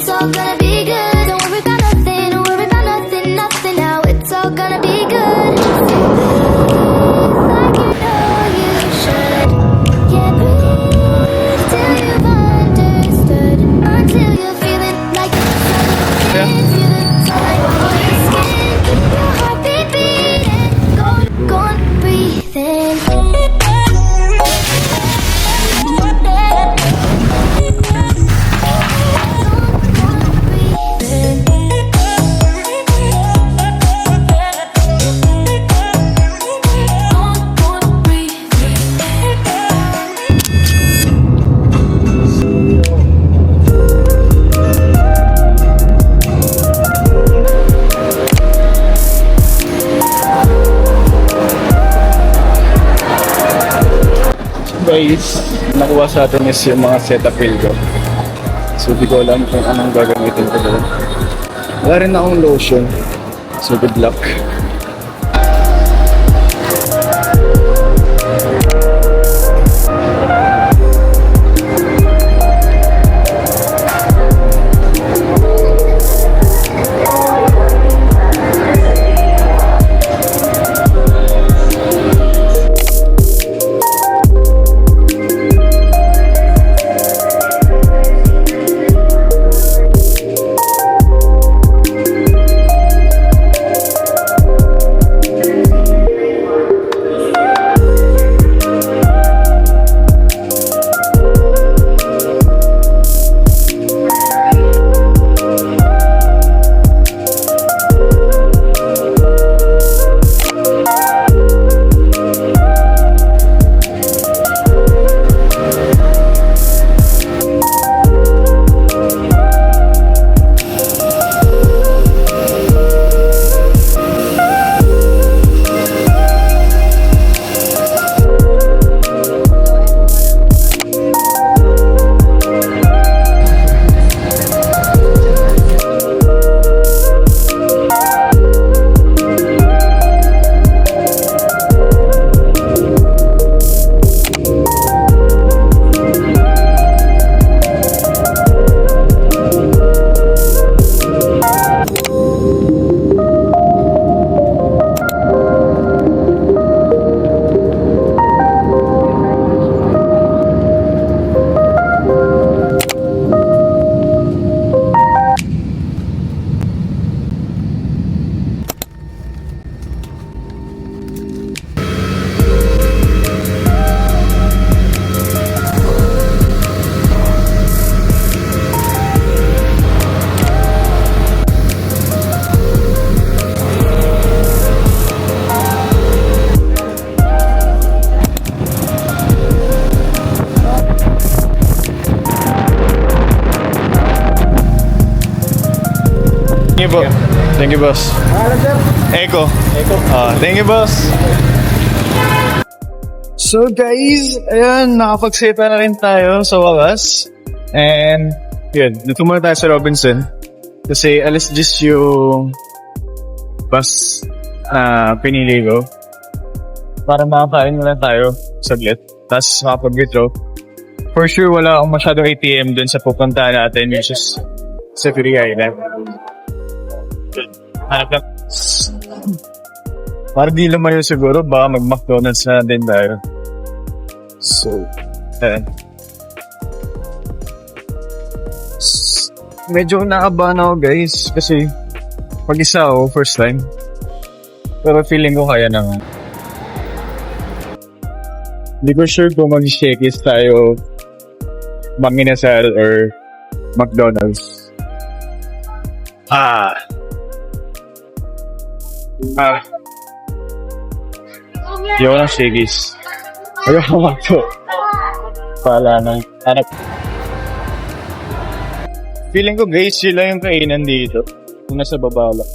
it's all gonna be good. Don't worry about nothing, don't worry about nothing, nothing now. It's all gonna be good. Like you know you should. Yeah, breathe till you've understood. Until you're feeling like you're feeling like on your skin. Keep your heartbeat beating. Go on, breathe in. Guys, nakuha sa atin is yung mga Cetaphil ko. So di ko alam kung anong gagamitin ko doon. Wala rin akong lotion. So good luck. Thank you po. Thank you, boss. Echo. Thank you, boss. So guys, ayan, nakapagseta na rin tayo sa wakas. And yun, dito muna tayo sa Robinson. Kasi alas 10 yung bus na pinili ko. Para makakain na lang tayo saglit. Tapos makapag-withdraw. For sure, wala akong masyadong ATM dun sa pupuntahan natin, which is sa Free Island. Para di naman yun siguro, baka mag-McDonald's na din tayo. So, medyo nakabahan ako guys, kasi pag-isa ako, first time. Pero feeling ko kaya naman. Hindi ko sure kung mag-shakies tayo, Manginasal or McDonald's. Ayaw ng shakies. Ayaw magto. Pala na. Feeling ko guys, sila yung kainan dito. Kung nasa baba lang.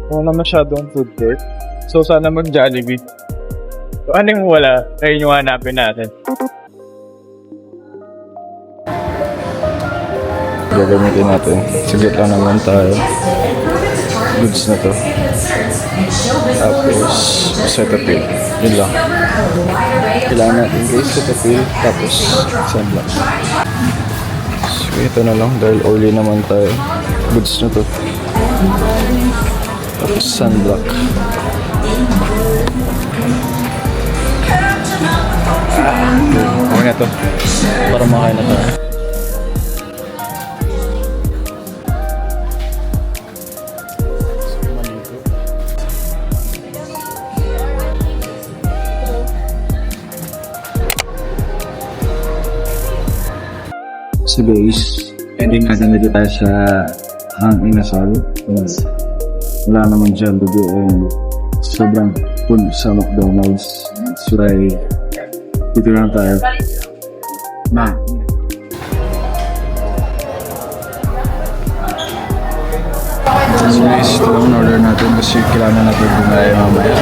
Kung na masyadong food court. So sana mag-Jollibee. So anong wala, ayun yung hanapin natin. Gagamitin natin. Sigit lang naman tayo. Goods na to. Tapos, Cetaphil. Yun lang. Kailangan natin guys, Cetaphil. Tapos, sand lang. Ito na lang dahil early naman tayo. Goods na to. Tapos sunblock. Okay na to. Para makain na tayo. So guys, ending natin dito tayo sa Hang Inasal. Wala naman dyan dugo and sobrang full sa McDonald's. So ay dito lang tayo. Ma. So guys, ito lang order natin kasi kailangan natin bumaya mamaya.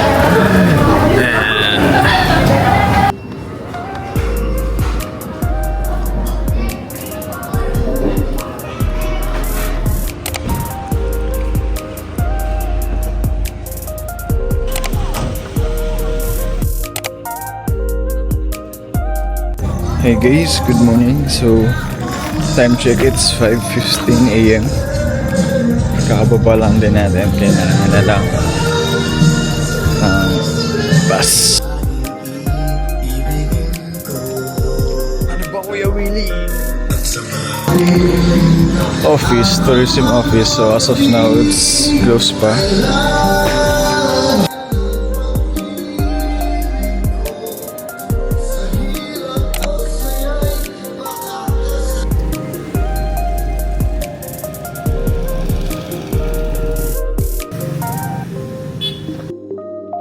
Hey guys, good morning. So, time check, it's 5:15 a.m. Kakababa lang din natin, kaya na lang bus. Ano ba Kuya Willie? Office, tourism office. So as of now, it's closed pa.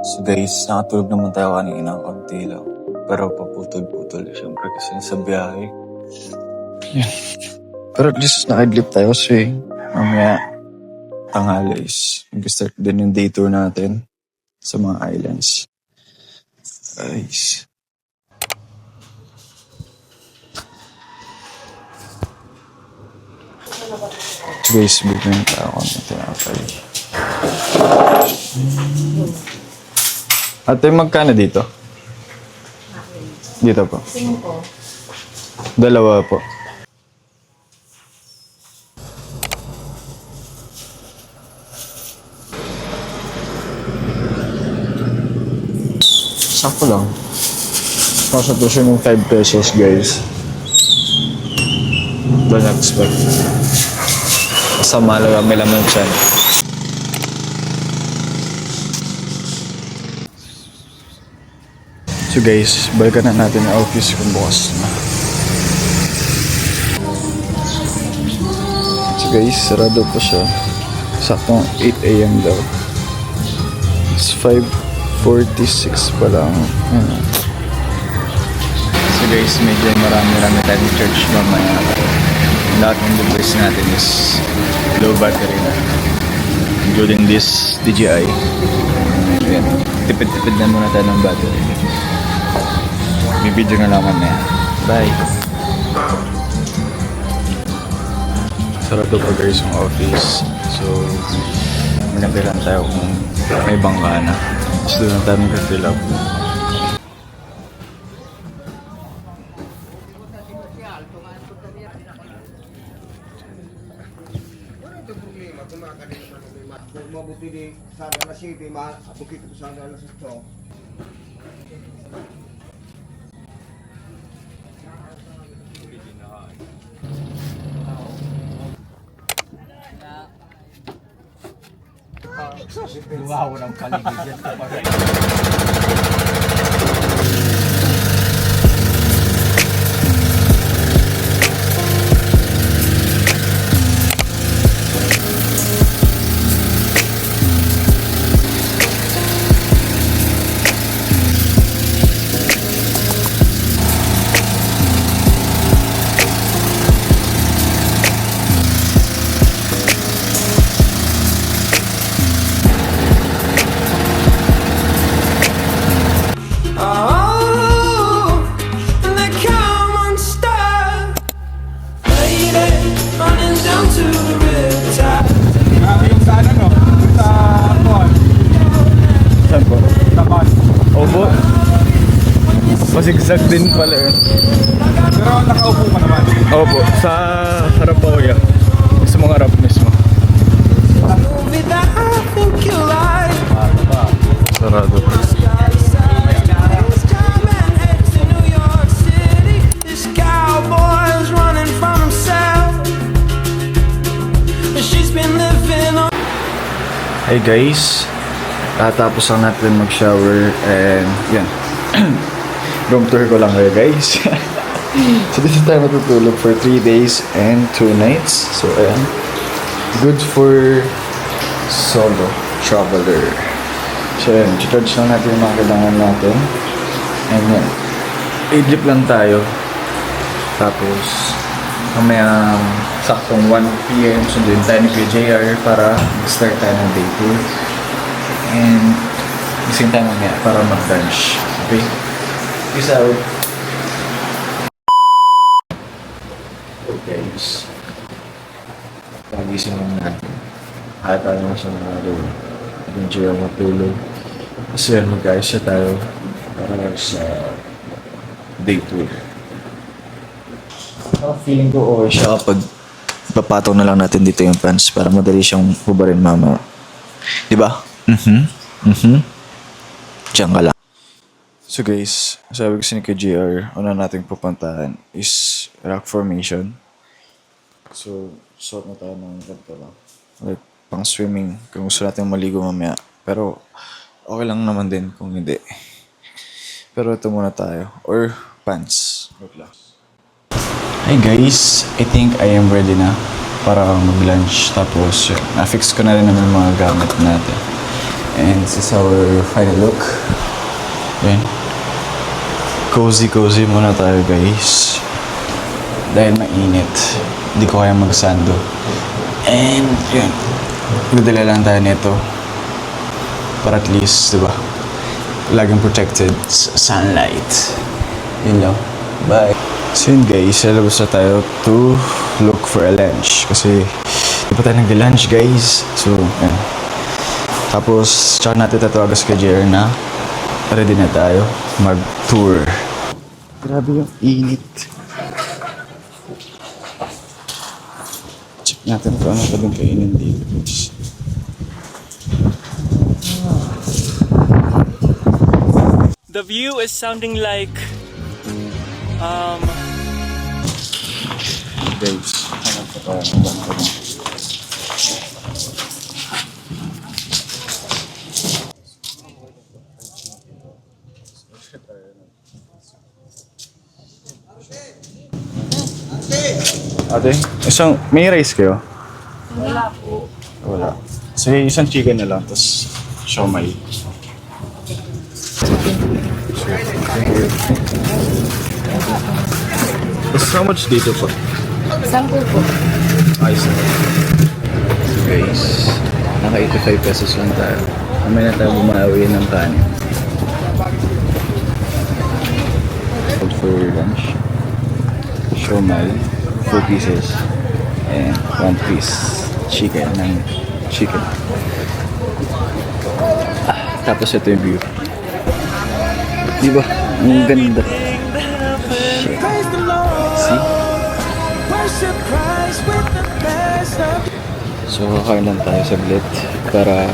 So guys, nakatulog naman tayo kanina ng konti lang. Pero paputol-putol. Siyempre kasi nasa biyahe. Yeah. Pero at least nakadlip tayo kasi mamaya tanghali is mag-start din yung day tour natin sa mga islands. Guys. So guys, bigyan tayo konti tinapay. Ate, magkano dito? Dito po. 5. Dalawa po. Sakto lang. Nasa to siya ng 5 pesos, guys. Don't expect. Kasama lang may laman siya. So guys, balikan na natin yung office kung bukas na. So guys, sarado pa siya. Saktong 8 a.m. daw. It's 5:46 pa lang. So guys, medyo marami tayo ng church mamaya. Lahat ng device natin is low battery na. Including this DJI. Ayan. Tipid-tipid na muna tayo ng battery. May video na lang mamaya. Bye! Sarado pa guys yung office. So, manabay lang tayo kung may bangka na. Gusto lang tayo mag-fill up. Mabuti di sana na city, bukit ko sana na sa store. Wow, ng paligid yan. Zigzag din pala eh. Pero nakaupo ka naman. Opo, sa harap po kuya. Sa mga harap mismo. movie that I think you like. Sarado. This cowboy's running from himself. She's been living on. Hey guys, tatapos lang natin mag-shower and yan. Room tour ko lang kayo guys. So dito tayo matutulog for 3 days and 2 nights. So ayan, good for solo traveler. So ayan, charge lang natin yung mga kailangan natin. And yan, idlip lang tayo. Tapos mamaya saktong 1 PM sunduin tayo ni JR para mag-start tayo ng day tour. And gising tayo mamaya para mag-lunch. Okay? Peace out! Okay guys, pagising lang natin. Hata naman siya ng araw. Enjoy ang matulog. Kasi mag-ayos siya tayo para sa day tour. Feeling ko okay siya kapag ipapatong na lang natin dito yung pants para madali siyang hubarin mama. Diba? Diyan ka lang. So guys, sabi ko ni JR, una nating pupuntahan is rock formation. So, suot na tayo ng ganito lang. Like, pang swimming kung gusto natin maligo mamaya. Pero, okay lang naman din kung hindi. Pero ito muna tayo. Or, pants. Wait lang. Hey guys, I think I am ready na para mag-lunch. Tapos, na-fix ko na rin naman yung mga gamit natin. And this is our final look. Yan. Cozy muna tayo guys. Dahil mainit, hindi ko kaya magsando. And yun, magdala lang tayo nito. Para at least, diba, laging protected sa sunlight. Yun lang. Bye. So yun guys, lalabas na tayo to look for a lunch. Kasi di pa tayo nag-lunch guys. So, yun. Tapos, tsaka natin tatawagan sa JR na ready na tayo mag-tour. Grabe yung init. Check natin kung ano pwedeng kainin dito. The view is sounding like Guys, hanap pa tayo ng bangko. Ate, may rice kayo? Wala po. Wala. So, isang chicken na lang, tapos siomai. Tapos how much dito po? 10 po. Ayos na. So guys, naka 85 pesos lang tayo. Mamaya na tayo bumawi ng kanin. Food for lunch. Siomai, 4 pieces. And 1 piece chicken ng chicken. Tapos ito yung view. Diba? Ang ganda. Shit. See? So, kakain lang tayo saglit para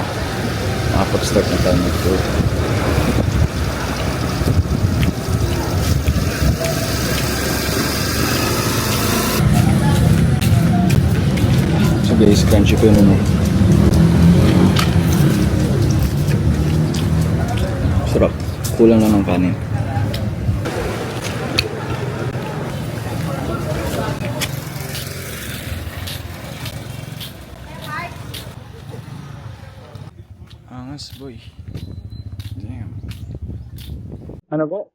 makapag-start na tayo mag-tour. So guys, crunchy ko yun. Sarap. Kulang lang ng kanin. Angas, boy. Damn. Ano po?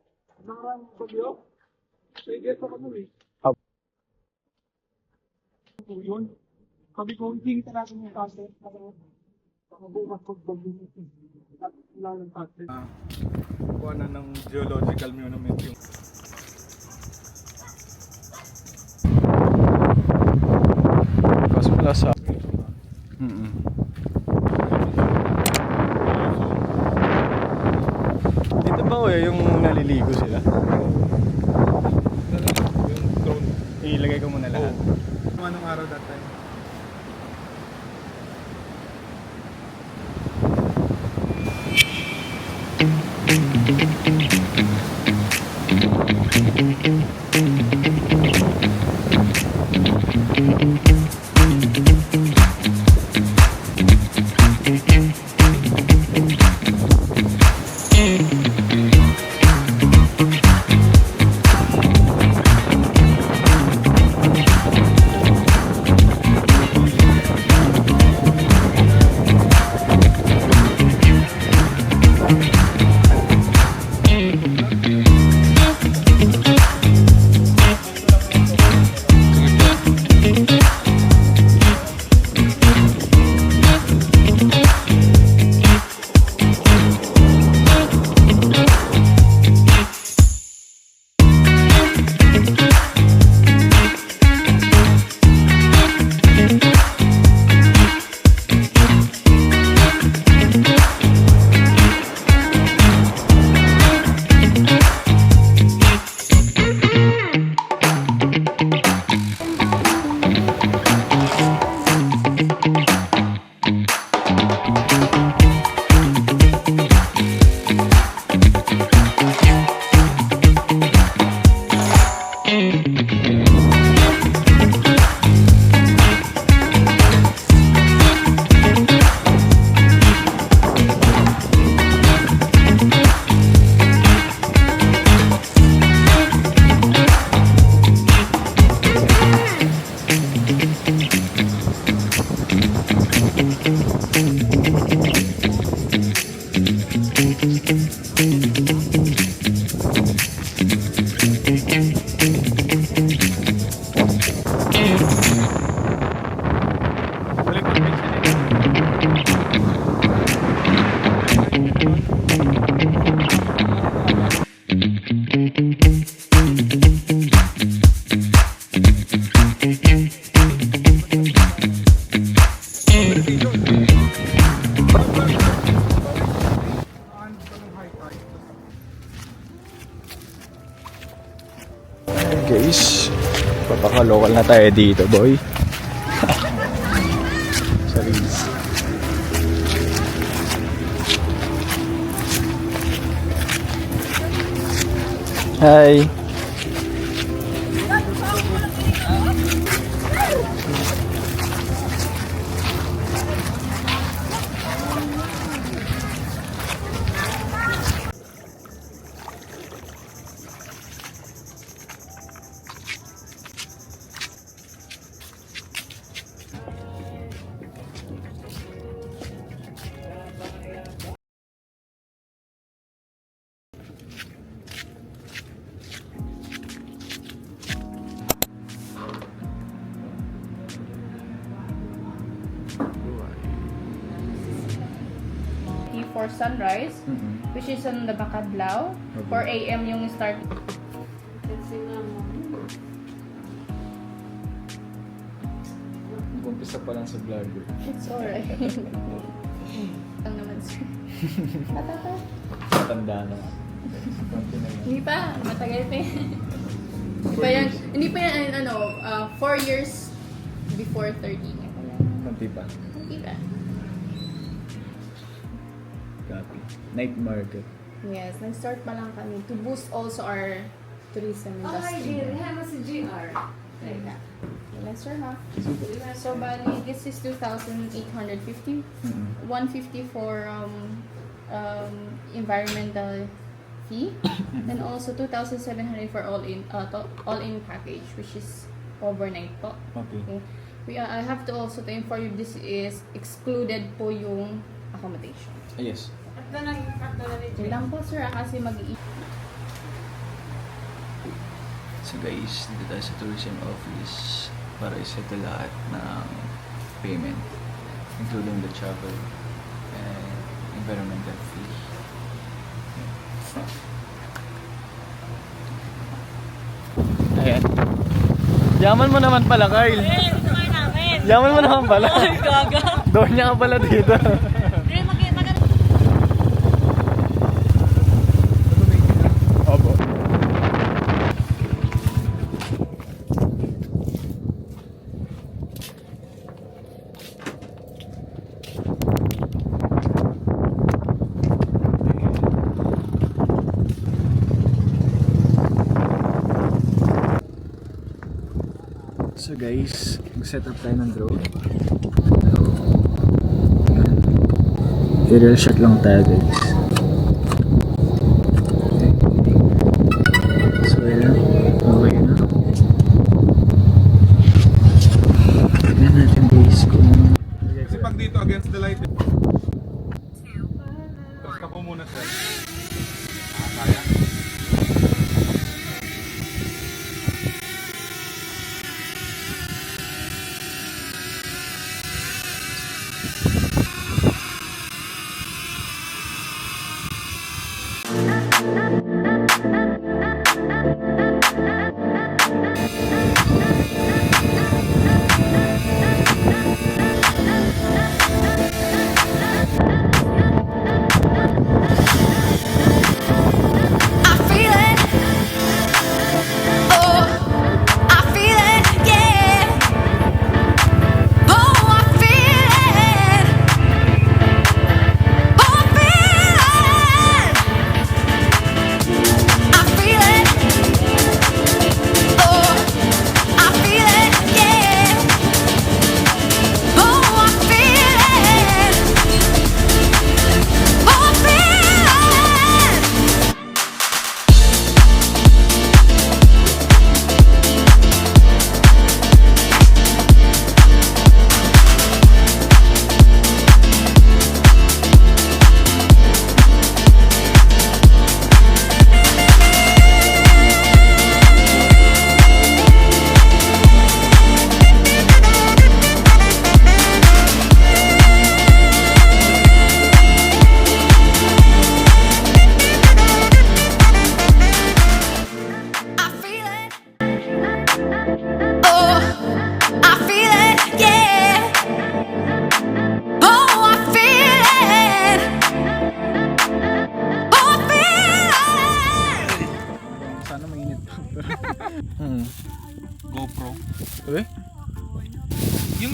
Sabi ko, hindi kita natin yung content. Bukas ko kuha na ng geological monument yung Kaso wala sa... Dito ba yung naliligo sila? Local na tayo dito, boy. Sorry. Hi. For sunrise, which is on the Bacadlaw. 4 a.m. yung start. Umpisa pa lang sa vlogger. It's alright. Ang naman sir. Matata? Matanda na. Hindi pa. Matagal pa yan. Hindi pa yan, 4 years before 30. Kunti pa. Hindi pa. Copy. Night market. Yes, nag-start pa lang kami to boost also our tourism industry. Like that. Yes, sir, ha? So, bali, this is 2,850. 150 for environmental fee. And also 2,700 for all-in package, which is overnight po. Okay. I have to also to inform you this is excluded po yung accommodation. Yes. Yun lang po, sir, kasi So guys, dito tayo sa tourism office para isettle lahat ng payment, including the travel and environmental fee. Ayan. Yaman mo naman pala, Kyle. Yaman mo naman pala. Doon niya ka pala dito. Opo. So guys, mag-set up tayo ng drone. Aerial shot lang tayo guys. So ayan, okay na. Tignan natin guys kung... Kasi pag dito against the light. Tapos ka po muna sir. Kaya.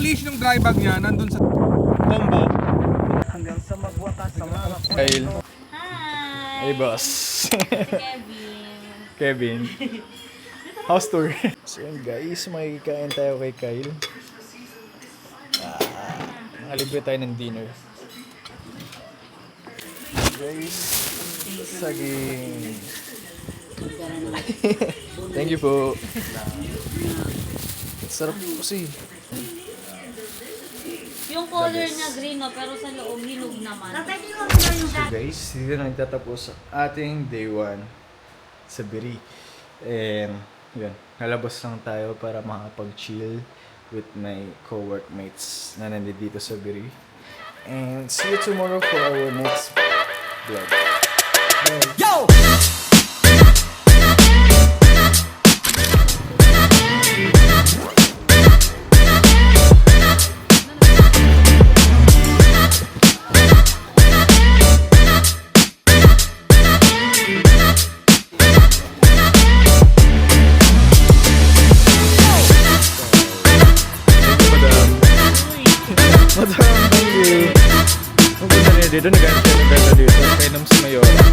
leash ng dry bag niya nandun sa Combo. Hanggang sa magwakas sa mga Kyle. Hi! Hey, boss. Kevin. Kevin. House tour. So yun guys, makikikain tayo kay Kyle. Nakalibre tayo ng dinner. Guys, saging. Thank you po. Sarap po kasi. Yung color niya green, no, pero sa loob hinog naman. So guys, dito na nagtatapos ang ating day 1 sa Biri. And yun, nalabas lang tayo para makapag-chill with my co-workmates na nandito sa Biri. And see you tomorrow for our next vlog. Bye! Yo! Madam, thank you. Magpunta niya dito, nag-ano dito, kay Nams Mayora.